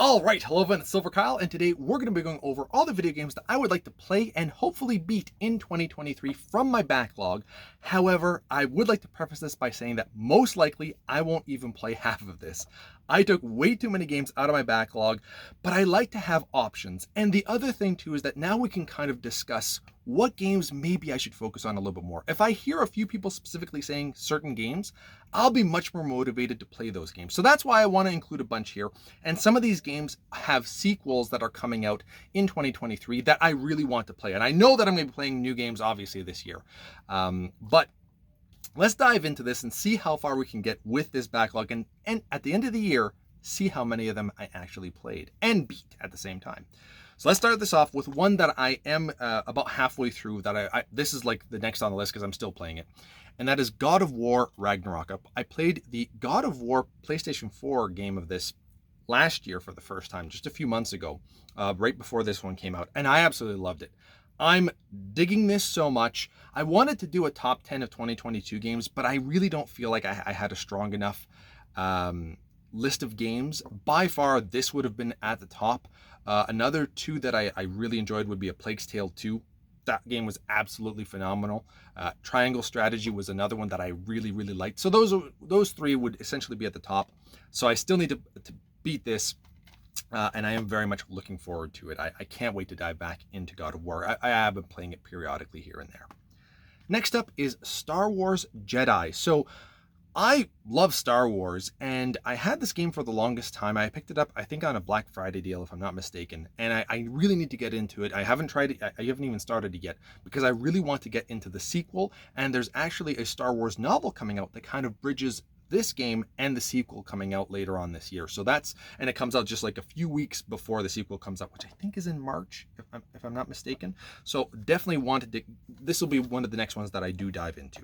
Alright, hello everyone, it's silverkyle, and today we're going to be going over all the video games that I would like to play and hopefully beat in 2023 from my backlog. However, I would like to preface this by saying that most likely I won't even play half of this. I took way too many games out of my backlog, but I like to have options. And the other thing too is that now we can kind of discuss what games maybe I should focus on a little bit more. If I hear a few people specifically saying certain games, I'll be much more motivated to play those games. So that's why I want to include a bunch here. And some of these games have sequels that are coming out in 2023 that I really want to play. And I know that I'm going to be playing new games obviously this year. But let's dive into this and see how far we can get with this backlog. And at the end of the year, see how many of them I actually played and beat at the same time. So let's start this off with one that I am about halfway through. That this is like the next on the list because I'm still playing it, and that is God of War Ragnarok. I played the God of War PlayStation 4 game of this last year for the first time, just a few months ago, right before this one came out, and I absolutely loved it. I'm digging this so much. I wanted to do a top 10 of 2022 games, but I really don't feel like I had a strong enough list of games. By far, this would have been at the top. Another two that I really enjoyed would be A Plague's Tale 2. That game was absolutely phenomenal. Triangle Strategy was another one that I really liked. So those three would essentially be at the top. So I still need to beat this, and I am very much looking forward to it. I can't wait to dive back into God of War. I have been playing it periodically here and there. Next up is Star Wars Jedi. So I love Star Wars, and I had this game for the longest time. I picked it up, I think, on a Black Friday deal, if I'm not mistaken, and I really need to get into it. I haven't tried it. I haven't even started it yet because I really want to get into the sequel, and there's actually a Star Wars novel coming out that kind of bridges this game and the sequel coming out later on this year. So and it comes out just like a few weeks before the sequel comes out, which I think is in March, if I'm not mistaken. So definitely this will be one of the next ones that I do dive into.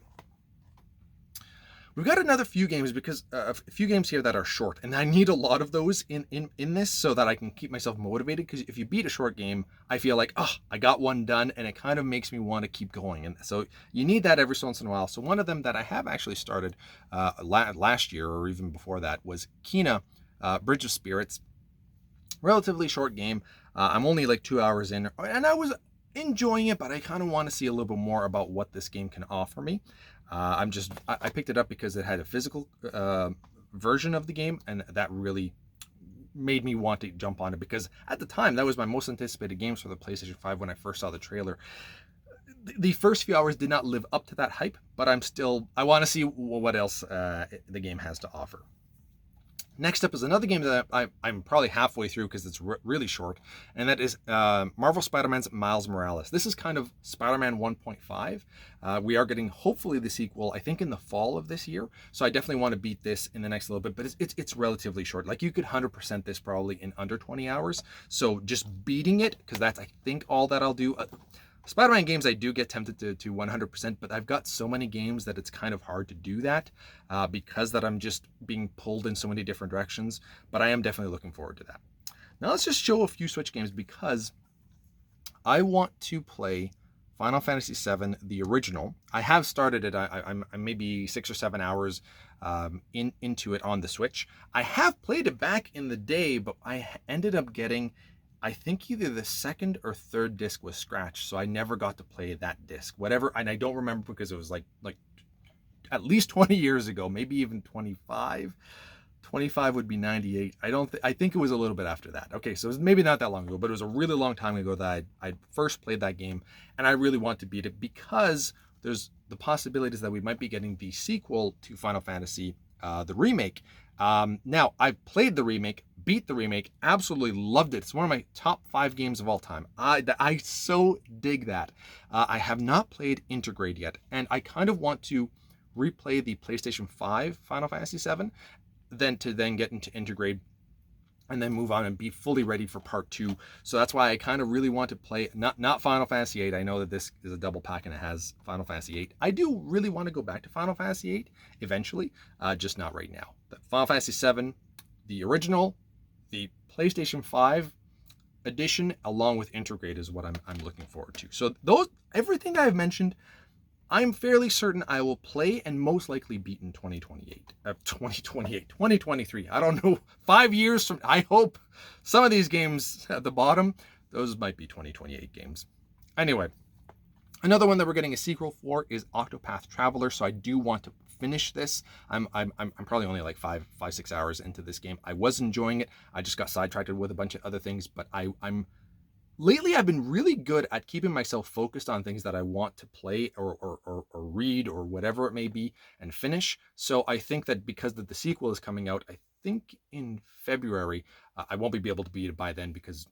We've got another few games because a few games here that are short, and I need a lot of those in this so that I can keep myself motivated. Because if you beat a short game, I feel like, oh, I got one done, and it kind of makes me want to keep going. And so you need that every once in a while. So one of them that I have actually started last year or even before that was Kena, Bridge of Spirits. Relatively short game. I'm only like 2 hours in, and I was enjoying it, but I kind of want to see a little bit more about what this game can offer me. I picked it up because it had a physical version of the game, and that really made me want to jump on it, because at the time that was my most anticipated games for the PlayStation 5 when I first saw the trailer. The first few hours did not live up to that hype, but I want to see what else the game has to offer. Next up is another game that I'm probably halfway through because it's really short, and that is Marvel Spider-Man's Miles Morales. This is kind of Spider-Man 1.5. We are getting, hopefully, the sequel, I think, in the fall of this year, so I definitely want to beat this in the next little bit, but it's relatively short. Like, you could 100% this probably in under 20 hours, so just beating it, because that's, I think, all that I'll do. Spider-Man games, I do get tempted to 100%, but I've got so many games that it's kind of hard to do that because that I'm just being pulled in so many different directions, but I am definitely looking forward to that. Now let's just show a few Switch games, because I want to play Final Fantasy VII, the original. I have started it. I'm maybe 6 or 7 hours into it on the Switch. I have played it back in the day, but I ended up getting, I think, either the second or third disc was scratched, so I never got to play that disc. Whatever, and I don't remember because it was like at least 20 years ago, maybe even 25. 25 would be 98. I think it was a little bit after that. Okay, so it was maybe not that long ago, but it was a really long time ago that I first played that game, and I really want to beat it because there's the possibilities that we might be getting the sequel to Final Fantasy, the remake. Now, I played the remake, beat the remake, absolutely loved it. It's one of my top 5 games of all time. I so dig that. I have not played Intergrade yet, and I kind of want to replay the PlayStation 5 Final Fantasy VII, then get into Intergrade, and then move on and be fully ready for part 2. So that's why I kind of really want to play, not Final Fantasy 8. I know that this is a double pack and it has Final Fantasy 8. I do really want to go back to Final Fantasy 8 eventually, just not right now. But Final Fantasy 7, the original, the PlayStation 5 edition, along with Intergrade, is what I'm looking forward to. So everything I've mentioned, I'm fairly certain I will play and most likely beat in 2028. 2023. I don't know. 5 years from, I hope some of these games at the bottom, those might be 2028 games. Anyway, another one that we're getting a sequel for is Octopath Traveler, so I do want to finish this. I'm probably only like 6 hours into this game. I was enjoying it. I just got sidetracked with a bunch of other things, but I'm lately I've been really good at keeping myself focused on things that I want to play or read or whatever it may be and finish. So I think that because the sequel is coming out, I think in February, I won't be able to beat it by then because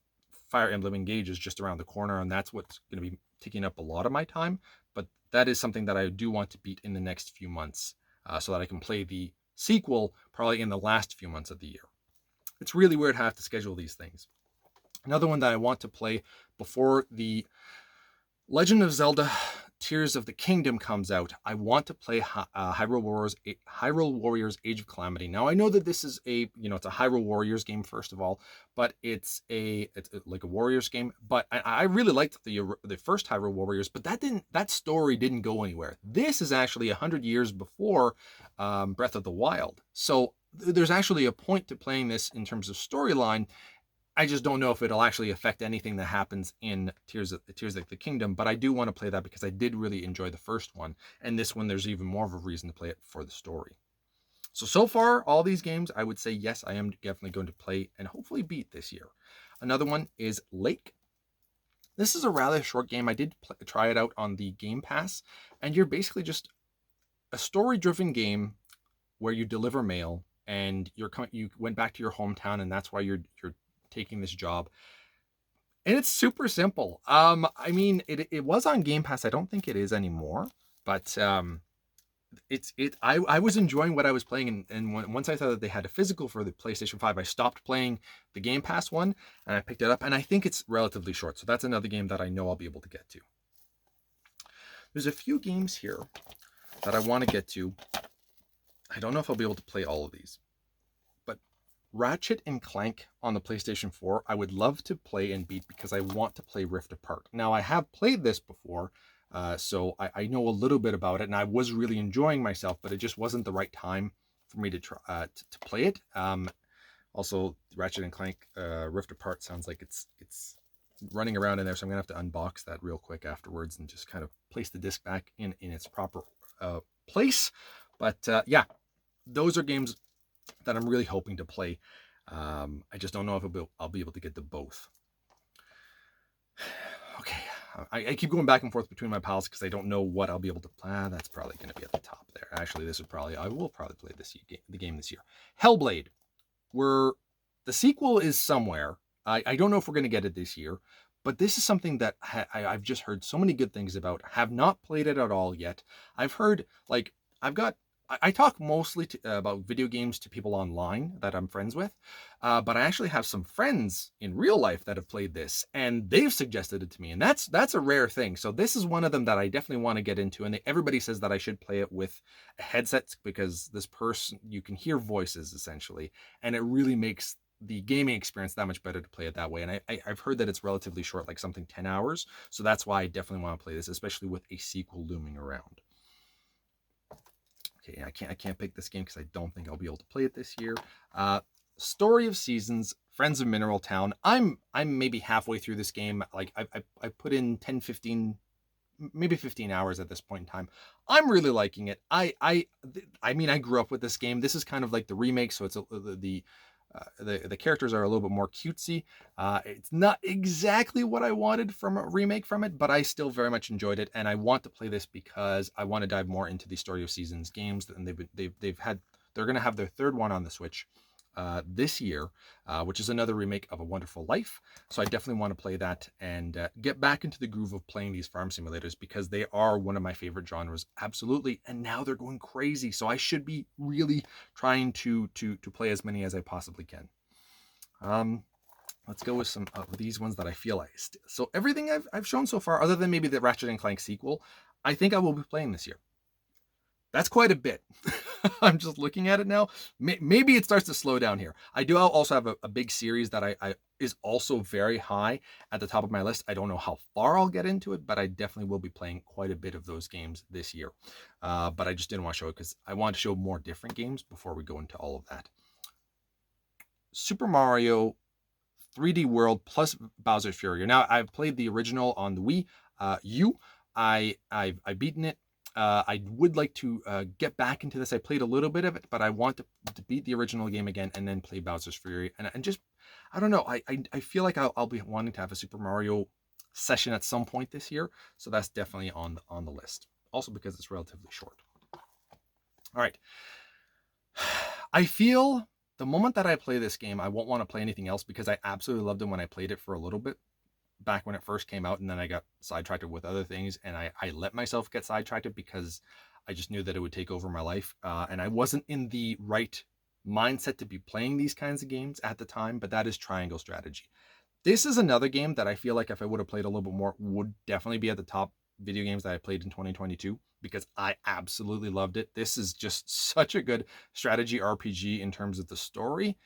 Fire Emblem Engage is just around the corner, and that's what's going to be taking up a lot of my time. But that is something that I do want to beat in the next few months so that I can play the sequel probably in the last few months of the year. It's really weird how I have to schedule these things. Another one that I want to play before the Legend of Zelda Tears of the Kingdom comes out, I want to play Hyrule Warriors Age of Calamity. Now I know that this is it's a Hyrule Warriors game first of all, but it's like a Warriors game. But I really liked the first Hyrule Warriors, but that story didn't go anywhere. This is actually 100 years before Breath of the Wild, so there's actually a point to playing this in terms of storyline. I just don't know if it'll actually affect anything that happens in Tears of the Kingdom, but I do want to play that because I did really enjoy the first one, and this one there's even more of a reason to play it for the story. So far, all these games, I would say yes, I am definitely going to play and hopefully beat this year. Another one is Lake. This is a rather short game. I did try it out on the Game Pass, and you're basically just a story-driven game where you deliver mail, and you went back to your hometown, and that's why you're taking this job, and it's super simple. I mean, it was on Game Pass. I don't think it is anymore, but I was enjoying what I was playing, and once I saw that they had a physical for the PlayStation 5, I stopped playing the Game Pass one and I picked it up, and I think it's relatively short, so that's another game that I know I'll be able to get to. There's a few games here that I want to get to. I don't know if I'll be able to play all of these. Ratchet and Clank on the PlayStation 4, I would love to play and beat because I want to play Rift Apart. Now, I have played this before, so I know a little bit about it, and I was really enjoying myself, but it just wasn't the right time for me to try to play it. Also, Ratchet and Clank Rift Apart sounds like it's running around in there, so I'm going to have to unbox that real quick afterwards and just kind of place the disc back in its proper place. But yeah, those are games that I'm really hoping to play. I just don't know if I'll be able to get to both. Okay, I keep going back and forth between my pals because I don't know what I'll be able to play. That's probably going to be at the top there. Actually, I will probably play the game this year. Hellblade, where the sequel is somewhere. I don't know if we're going to get it this year, but this is something that I've just heard so many good things about. Have not played it at all yet. I've heard, like, I talk mostly about video games to people online that I'm friends with, but I actually have some friends in real life that have played this, and they've suggested it to me, and that's a rare thing. So this is one of them that I definitely want to get into, and everybody says that I should play it with a headset because you can hear voices essentially, and it really makes the gaming experience that much better to play it that way. And I've heard that it's relatively short, like something 10 hours, so that's why I definitely want to play this, especially with a sequel looming around. Okay, I can't pick this game because I don't think I'll be able to play it this year. Story of Seasons, Friends of Mineral Town. I'm maybe halfway through this game. Like I put in 10, 15, maybe 15 hours at this point in time. I'm really liking it. I mean, I grew up with this game. This is kind of like the remake, so it's the characters are a little bit more cutesy. It's not exactly what I wanted from a remake from it, but I still very much enjoyed it, and I want to play this because I want to dive more into the Story of Seasons games, and they're going to have their third one on the Switch this year, which is another remake of A Wonderful Life. So I definitely want to play that and get back into the groove of playing these farm simulators because they are one of my favorite genres, absolutely. And now they're going crazy, so I should be really trying to play as many as I possibly can. Let's go with some of these ones that I feel like. So everything I've shown so far, other than maybe the Ratchet and Clank sequel, I think I will be playing this year. That's quite a bit. I'm just looking at it now. Maybe it starts to slow down here. I do also have a big series that I is also very high at the top of my list. I don't know how far I'll get into it, but I definitely will be playing quite a bit of those games this year. But I just didn't want to show it because I want to show more different games before we go into all of that. Super Mario 3D World plus Bowser's Fury. Now, I've played the original on the Wii I've beaten it. I would like to get back into this. I played a little bit of it, but I want to beat the original game again and then play Bowser's Fury. And just, I don't know. I feel like I'll be wanting to have a Super Mario session at some point this year. So that's definitely on the list. Also because it's relatively short. All right. I feel the moment that I play this game, I won't want to play anything else because I absolutely loved it when I played it for a little bit back when it first came out, and then I got sidetracked with other things, and I let myself get sidetracked because I just knew that it would take over my life, and I wasn't in the right mindset to be playing these kinds of games at the time, but that is Triangle Strategy. This is another game that I feel like if I would have played a little bit more, would definitely be at the top video games that I played in 2022 because I absolutely loved it. This is just such a good strategy RPG in terms of the story.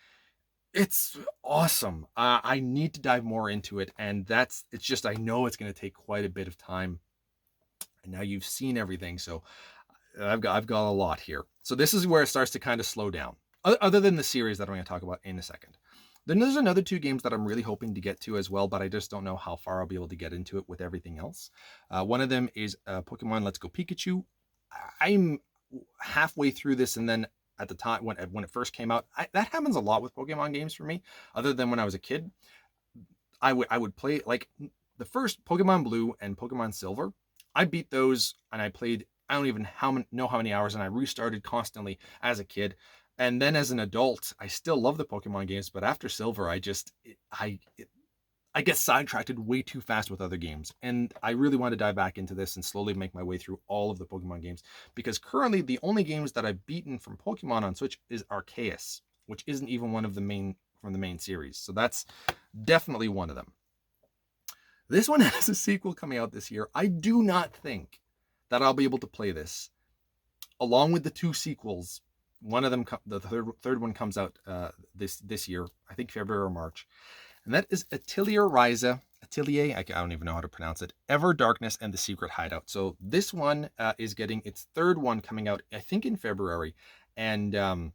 It's awesome. I need to dive more into it, and it's just, I know it's going to take quite a bit of time. And now you've seen everything, so I've got a lot here. So this is where it starts to kind of slow down, other than the series that I'm going to talk about in a second. Then there's another two games that I'm really hoping to get to as well, but I just don't know how far I'll be able to get into it with everything else. One of them is Pokemon Let's Go Pikachu. I'm halfway through this, and then at the time when it first came out, that happens a lot with Pokemon games for me. Other than when I was a kid, I would play like the first Pokemon Blue and Pokemon Silver. I beat those and I played, I don't even know how many hours, and I restarted constantly as a kid. And then as an adult, I still love the Pokemon games, but after Silver, I get sidetracked way too fast with other games. And I really want to dive back into this and slowly make my way through all of the Pokemon games, because currently the only games that I've beaten from Pokemon on Switch is Arceus, which isn't even one of the main from the main series. So that's definitely one of them. This one has a sequel coming out this year. I do not think that I'll be able to play this along with the two sequels. One of them, the third one comes out this year, I think February or March. And that is Atelier, I don't even know how to pronounce it, Ever Darkness and the Secret Hideout. So this one is getting its third one coming out, I think in February. And the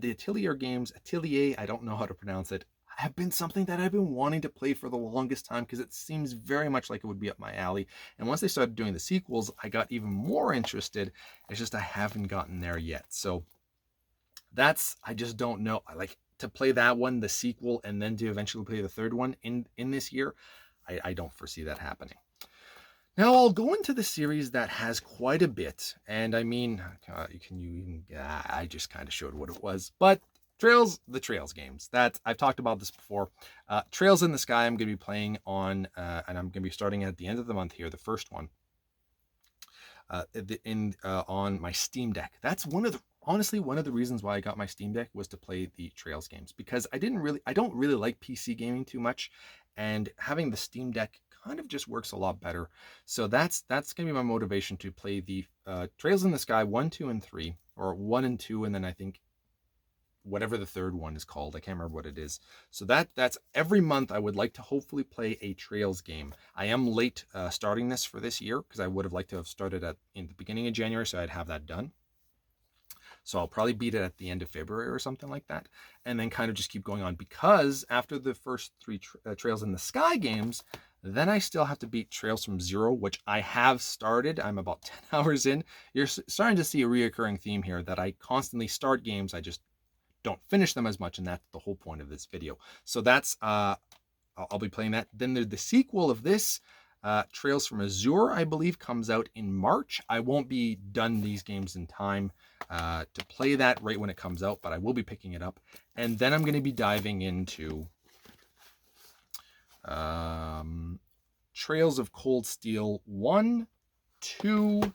Atelier games, Atelier, I don't know how to pronounce it, have been something that I've been wanting to play for the longest time because it seems very much like it would be up my alley. And once they started doing the sequels, I got even more interested. It's just I haven't gotten there yet. So I just don't know. I like to play that one, the sequel, and then to eventually play the third one in this year. I don't foresee that happening. Now I'll go into the series that has quite a bit, and I mean, I just kind of showed what it was, but the Trails games. That I've talked about this before. Trails in the Sky I'm going to be playing on, and I'm going to be starting at the end of the month here, the first one, on my Steam Deck. That's honestly one of the reasons why I got my Steam Deck was to play the Trails games, because I don't really like PC gaming too much, and having the Steam Deck kind of just works a lot better. So that's going to be my motivation to play the Trails in the Sky 1, 2, and 3, or 1 and 2, and then I think whatever the third one is called. I can't remember what it is. So that's every month I would like to hopefully play a Trails game. I am late starting this for this year because I would have liked to have started in the beginning of January, so I'd have that done. So I'll probably beat it at the end of February or something like that, and then kind of just keep going on, because after the first three Trails in the Sky games, then I still have to beat Trails from Zero, which I have started. I'm about 10 hours in. You're starting to see a reoccurring theme here that I constantly start games, I just don't finish them as much, and that's the whole point of this video. So that's I'll be playing that. Then there's the sequel of this, Trails from Azure, I believe, comes out in March. I won't be done these games in time to play that right when it comes out, but I will be picking it up. And then I'm going to be diving into Trails of Cold Steel 1, 2,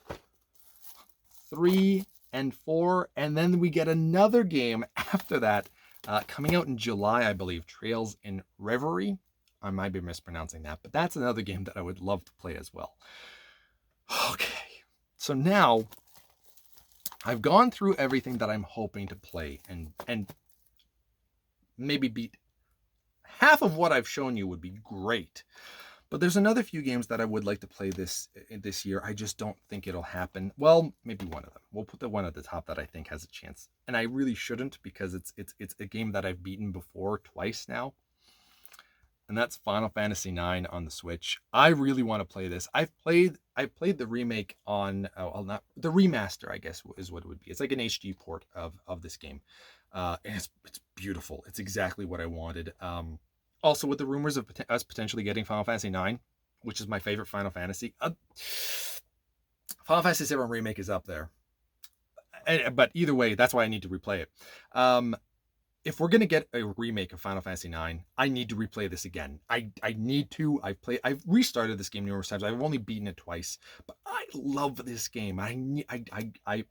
3, and 4, and then we get another game after that coming out in July, I believe, Trails in Reverie. I might be mispronouncing that, but that's another game that I would love to play as well. Okay, so now I've gone through everything that I'm hoping to play, and maybe beat half of what I've shown you would be great. But there's another few games that I would like to play this year. I just don't think it'll happen. Well, maybe one of them. We'll put the one at the top that I think has a chance. And I really shouldn't, because it's a game that I've beaten before twice now. And that's Final Fantasy IX on the Switch. I really want to play this. I've played the remake on not the remaster, I guess is what it would be. It's like an HD port of this game. And it's beautiful. It's exactly what I wanted. Also, with the rumors of us potentially getting Final Fantasy IX, which is my favorite Final Fantasy, Final Fantasy VII Remake is up there. But either way, that's why I need to replay it. If we're going to get a remake of Final Fantasy IX, I need to replay this again. I need to. I've restarted this game numerous times. I've only beaten it twice, but I love this game.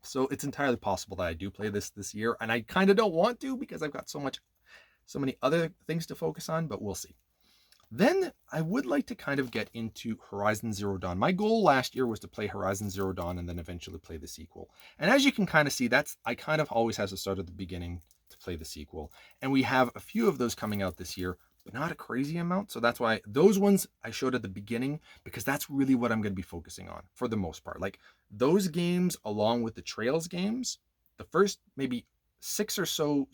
So it's entirely possible that I do play this year, and I kind of don't want to, because I've got so many other things to focus on, but we'll see. Then I would like to kind of get into Horizon Zero Dawn. My goal last year was to play Horizon Zero Dawn and then eventually play the sequel. And as you can kind of see, I kind of always have to start at the beginning to play the sequel. And we have a few of those coming out this year, but not a crazy amount. So that's why those ones I showed at the beginning, because that's really what I'm going to be focusing on for the most part. Like those games, along with the Trails games, the first maybe six or so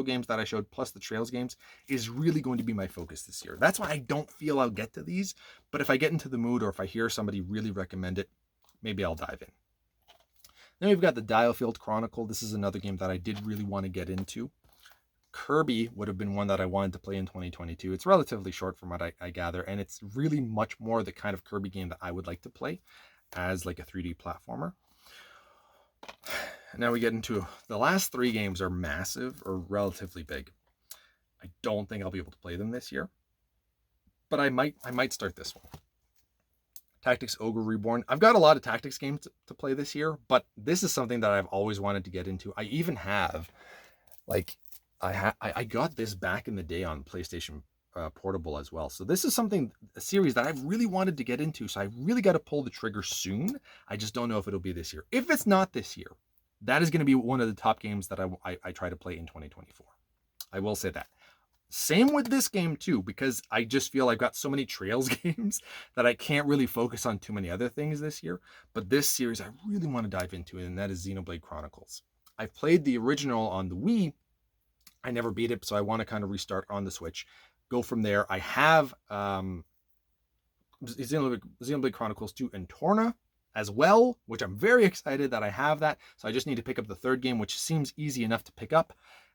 games that I showed, plus the Trails games, is really going to be my focus this year. That's why I don't feel I'll get to these, but if I get into the mood, or if I hear somebody really recommend it, maybe I'll dive in. Then we've got the Dialfield Chronicle. This is another game that I did really want to get into. Kirby would have been one that I wanted to play in 2022. It's relatively short from what I gather, and it's really much more the kind of Kirby game that I would like to play as like a 3D platformer. Now we get into the last three games are massive or relatively big. I don't think I'll be able to play them this year, but I might start this one. Tactics Ogre Reborn. I've got a lot of tactics games to play this year, but this is something that I've always wanted to get into. I even have, like, I got this back in the day on PlayStation Portable as well. So this is a series that I've really wanted to get into. So I really got to pull the trigger soon. I just don't know if it'll be this year. If it's not this year, that is going to be one of the top games that I try to play in 2024. I will say that. Same with this game too, because I just feel I've got so many Trails games that I can't really focus on too many other things this year. But this series I really want to dive into, and that is Xenoblade Chronicles. I've played the original on the Wii. I never beat it, so I want to kind of restart on the Switch. Go from there. I have Xenoblade Chronicles 2 and Torna as well, which I'm very excited that I have that. So I just need to pick up the third game, which seems easy enough to pick up,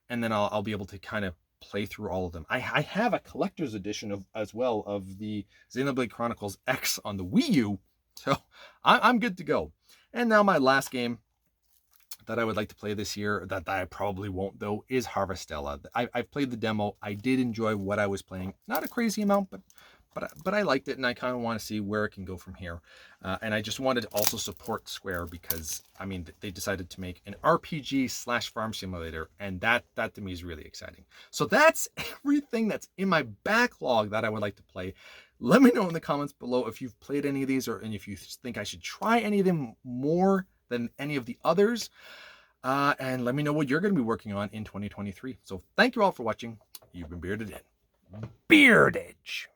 and then I'll be able to kind of play through all of them. I have a collector's edition as well of the Xenoblade Chronicles X on the Wii U, so I'm good to go. And now my last game that I would like to play this year, that I probably won't though, is Harvestella. I've played the demo. I did enjoy what I was playing. Not a crazy amount, but I liked it, and I kind of want to see where it can go from here. And I just wanted to also support Square, because I mean they decided to make an RPG/farm simulator, and that to me is really exciting. So that's everything that's in my backlog that I would like to play. Let me know in the comments below if you've played any of these, and if you think I should try any of them more than any of the others. And let me know what you're going to be working on in 2023. So thank you all for watching. You've been bearded in. Beardage.